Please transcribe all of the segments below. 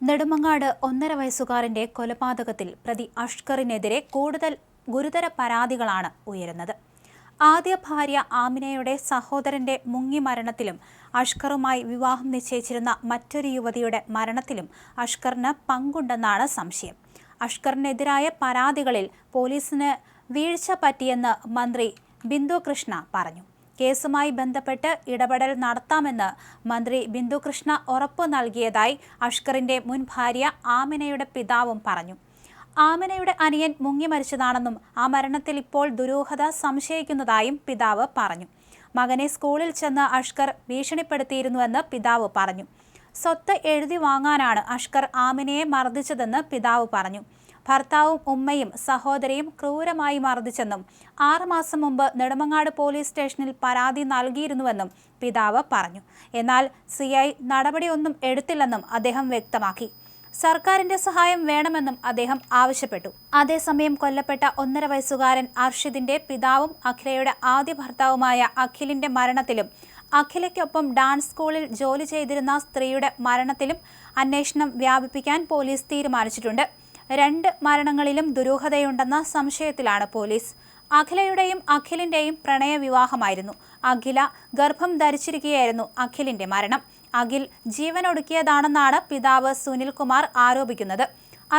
നെടുമങ്ങാട് 1.5 വയസ്സുകാരന്റെ കൊലപാതകത്തിൽ പ്രതി അഷ്കറിനെതിരെ കൂടുതൽ ഗുരുതര പരാതികളാണ് ഉയരുന്നത്. ആദ്യ ഭാര്യ ആമിനയുടെ സഹോദരന്റെ മുങ്ങിമരണത്തിലും അഷ്കറുമായി വിവാഹം നിശ്ചയിച്ചിരുന്ന മറ്റൊരു യുവതിയുടെ മരണത്തിലും അഷ്കറിന് പങ്കുണ്ടെന്നാണ് സംശയം. അഷ്കറിനെതിരായ പരാതികളിൽ പോലീസിന് വീഴ്ച പറ്റിയെന്ന് മന്ത്രി ബിന്ദു കൃഷ്ണ പറഞ്ഞു. കേസുമായി ബന്ധപ്പെട്ട് ഇടപെടൽ നടത്താമെന്ന് മന്ത്രി ബിന്ദു കൃഷ്ണ ഉറപ്പു നൽകിയതായി അഷ്കറിന്റെ മുൻ ഭാര്യ ആമിനയുടെ പിതാവും പറഞ്ഞു. ആമിനയുടെ അനിയൻ മുങ്ങിമരിച്ചതാണെന്നും ആ മരണത്തിൽ ഇപ്പോൾ ദുരൂഹത സംശയിക്കുന്നതായും പിതാവ് പറഞ്ഞു. മകനെ സ്കൂളിൽ ചെന്ന് അഷ്കർ ഭീഷണിപ്പെടുത്തിയിരുന്നുവെന്ന് പിതാവ് പറഞ്ഞു. സ്വത്ത് എഴുതി വാങ്ങാനാണ് അഷ്കർ ആമിനയെ മർദ്ദിച്ചതെന്ന് പിതാവ് പറഞ്ഞു. ഭർത്താവും ഉമ്മയും സഹോദരിയും ക്രൂരമായി മർദ്ദിച്ചെന്നും 6 മാസം മുമ്പ് നെടുമങ്ങാട് പോലീസ് സ്റ്റേഷനിൽ പരാതി നൽകിയിരുന്നുവെന്നും പിതാവ് പറഞ്ഞു. എന്നാൽ CI നടപടിയൊന്നും എടുത്തില്ലെന്നും അദ്ദേഹം വ്യക്തമാക്കി. സർക്കാരിന്റെ സഹായം വേണമെന്നും അദ്ദേഹം ആവശ്യപ്പെട്ടു. അതേസമയം കൊല്ലപ്പെട്ട 1.5 വയസ്സുകാരൻ അർഷിദിന്റെ പിതാവും അഖിലയുടെ ആദ്യ ഭർത്താവുമായ അഖിലിന്റെ മരണത്തിലും അഖിലയ്ക്കൊപ്പം ഡാൻസ് സ്കൂളിൽ ജോലി ചെയ്തിരുന്ന സ്ത്രീയുടെ മരണത്തിലും അന്വേഷണം വ്യാപിപ്പിക്കാൻ പോലീസ് തീരുമാനിച്ചിട്ടുണ്ട്. 2 മരണങ്ങളിലും ദുരൂഹതയുണ്ടെന്ന സംശയത്തിലാണ് പോലീസ്. അഖിലയുടെയും അഖിലിന്റെയും പ്രണയ വിവാഹമായിരുന്നു. അഖില ഗർഭം ധരിച്ചിരിക്കുകയായിരുന്നു അഖിലിന്റെ മരണം. അഖിൽ ജീവനൊടുക്കിയതാണെന്നാണ് പിതാവ് സുനിൽകുമാർ ആരോപിക്കുന്നത്.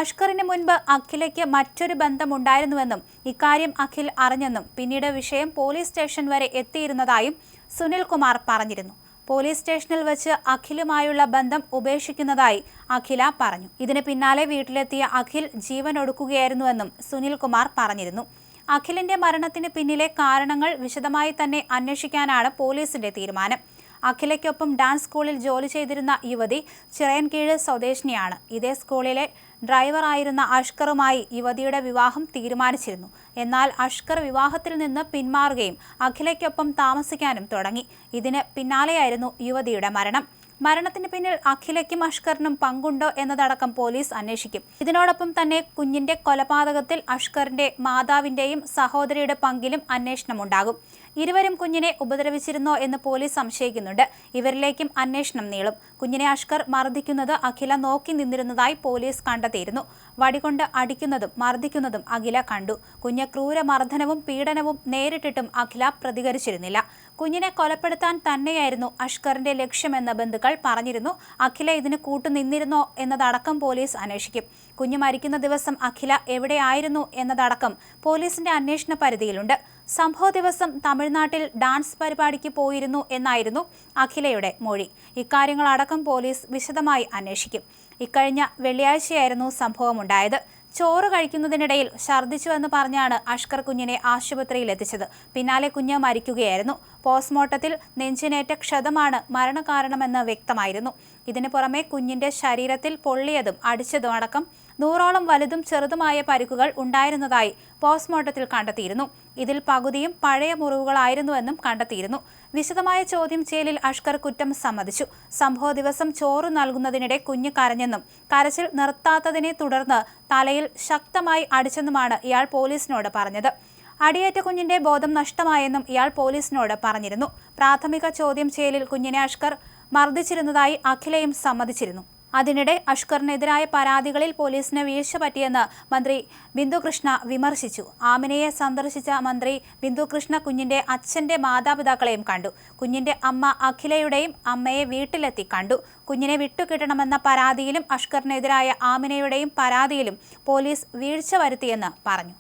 അഷ്കറിന് മുൻപ് അഖിലയ്ക്ക് മറ്റൊരു ബന്ധമുണ്ടായിരുന്നുവെന്നും ഇക്കാര്യം അഖിൽ അറിഞ്ഞെന്നും പിന്നീട് വിഷയം പോലീസ് സ്റ്റേഷൻ വരെ എത്തിയിരുന്നതായും സുനിൽകുമാർ പറഞ്ഞിരുന്നു. പോലീസ് സ്റ്റേഷനിൽ വെച്ച് അഖിലുമായുള്ള ബന്ധം ഉപേക്ഷിക്കുന്നതായി അഖില പറഞ്ഞു. ഇതിന് പിന്നാലെ വീട്ടിലെത്തിയ അഖിൽ ജീവനൊടുക്കുകയായിരുന്നുവെന്നും സുനിൽകുമാർ പറഞ്ഞിരുന്നു. അഖിലിന്റെ മരണത്തിന് പിന്നിലെ കാരണങ്ങൾ വിശദമായി തന്നെ അന്വേഷിക്കാനാണ് പോലീസിന്റെ തീരുമാനം. അഖിലയ്ക്കൊപ്പം ഡാൻസ് സ്കൂളിൽ ജോലി ചെയ്തിരുന്ന യുവതി ചിറയൻകീഴ് സ്വദേശിനിയാണ്. ഇതേ സ്കൂളിലെ ഡ്രൈവറായിരുന്ന അഷ്കറുമായി യുവതിയുടെ വിവാഹം തീരുമാനിച്ചിരുന്നു. എന്നാൽ അഷ്കർ വിവാഹത്തിൽ നിന്ന് പിന്മാറുകയും അഖിലയ്ക്കൊപ്പം താമസിക്കാനും തുടങ്ങി. ഇതിന് പിന്നാലെയായിരുന്നു യുവതിയുടെ മരണം. മരണത്തിന് പിന്നിൽ അഖിലയ്ക്കും അഷ്കറിനും പങ്കുണ്ടോ എന്നതടക്കം പോലീസ് അന്വേഷിക്കും. ഇതിനോടൊപ്പം തന്നെ കുഞ്ഞിന്റെ കൊലപാതകത്തിൽ അഷ്കറിന്റെ മാതാവിന്റെയും സഹോദരിയുടെ പങ്കിലും അന്വേഷണമുണ്ടാകും. ഇരുവരും കുഞ്ഞിനെ ഉപദ്രവിച്ചിരുന്നോ എന്ന് പോലീസ് സംശയിക്കുന്നുണ്ട്. ഇവരിലേക്കും അന്വേഷണം നീളും. കുഞ്ഞിനെ അഷ്കർ മർദ്ദിക്കുന്നത് അഖില നോക്കി നിന്നിരുന്നതായി പോലീസ് കണ്ടെത്തിയിരുന്നു. വടികൊണ്ട് അടിക്കുന്നതും മർദ്ദിക്കുന്നതും അഖില കണ്ടു. കുഞ്ഞ് ക്രൂരമർദ്ദനവും പീഡനവും നേരിട്ടിട്ടും അഖില പ്രതികരിച്ചിരുന്നില്ല. കുഞ്ഞിനെ കൊലപ്പെടുത്താൻ തന്നെയായിരുന്നു അഷ്കറിന്റെ ലക്ഷ്യമെന്ന് ബന്ധുക്കൾ പറഞ്ഞിരുന്നു. അഖില ഇതിന് കൂട്ടുനിന്നിരുന്നോ എന്നതടക്കം പോലീസ് അന്വേഷിക്കും. കുഞ്ഞ് മരിക്കുന്ന ദിവസം അഖില എവിടെയായിരുന്നു എന്നതടക്കം പോലീസിന്റെ അന്വേഷണ പരിധിയിലുണ്ട്. സംഭവ ദിവസം തമിഴ്നാട്ടിൽ ഡാൻസ് പരിപാടിക്ക് പോയിരുന്നു എന്നായിരുന്നു അഖിലയുടെ മൊഴി. ഇക്കാര്യങ്ങളടക്കം പോലീസ് വിശദമായി അന്വേഷിക്കും. ഇക്കഴിഞ്ഞ വെള്ളിയാഴ്ചയായിരുന്നു സംഭവമുണ്ടായത്. ചോറ് കഴിക്കുന്നതിനിടയിൽ ഛർദ്ദിച്ചുവെന്ന് പറഞ്ഞാണ് അഷ്കർ കുഞ്ഞിനെ ആശുപത്രിയിൽ എത്തിച്ചത്. പിന്നാലെ കുഞ്ഞ് മരിക്കുകയായിരുന്നു. പോസ്റ്റ്മോർട്ടത്തിൽ നെഞ്ചിനേറ്റ ക്ഷതമാണ് മരണകാരണമെന്ന് വ്യക്തമായിരുന്നു. ഇതിനു പുറമെ കുഞ്ഞിന്റെ ശരീരത്തിൽ പൊള്ളിയതും അടിച്ചതും അടക്കം 100ഓളം വലുതും ചെറുതുമായ പരിക്കുകൾ ഉണ്ടായിരുന്നതായി പോസ്റ്റ്മോർട്ടത്തിൽ കണ്ടെത്തിയിരുന്നു. ഇതിൽ പകുതിയും പഴയ മുറിവുകളായിരുന്നുവെന്നും കണ്ടെത്തിയിരുന്നു. വിശദമായ ചോദ്യം ചെയ്യലിൽ അഷ്കർ കുറ്റം സമ്മതിച്ചു. സംഭവ ദിവസം ചോറ് നൽകുന്നതിനിടെ കുഞ്ഞ് കരഞ്ഞെന്നും കരച്ചിൽ നിർത്താത്തതിനെ തുടർന്ന് തലയിൽ ശക്തമായി അടിച്ചെന്നുമാണ് ഇയാൾ പോലീസിനോട് പറഞ്ഞത്. അടിയേറ്റ കുഞ്ഞിന്റെ ബോധം നഷ്ടമായെന്നും ഇയാൾ പോലീസിനോട് പറഞ്ഞിരുന്നു. പ്രാഥമിക ചോദ്യം ചെയ്യലിൽ കുഞ്ഞിനെ അഷ്കർ മർദ്ദിച്ചിരുന്നതായി അഖിലയും സമ്മതിച്ചിരുന്നു. അതിനിടെ അഷ്കറിനെതിരായ പരാതികളിൽ പോലീസിന് വീഴ്ച പറ്റിയെന്ന് മന്ത്രി ബിന്ദു കൃഷ്ണ വിമർശിച്ചു. ആമിനയെ സന്ദർശിച്ച മന്ത്രി ബിന്ദു കൃഷ്ണ കുഞ്ഞിന്റെ അച്ഛന്റെ മാതാപിതാക്കളെയും കണ്ടു. കുഞ്ഞിന്റെ അമ്മ അഖിലയുടെയും അമ്മയെ വീട്ടിലെത്തി കണ്ടു. കുഞ്ഞിനെ വിട്ടുകിട്ടണമെന്ന പരാതിയിലും അഷ്കറിനെതിരായ ആമിനയുടെയും പരാതിയിലും പോലീസ് വീഴ്ച വരുത്തിയെന്ന് പറഞ്ഞു.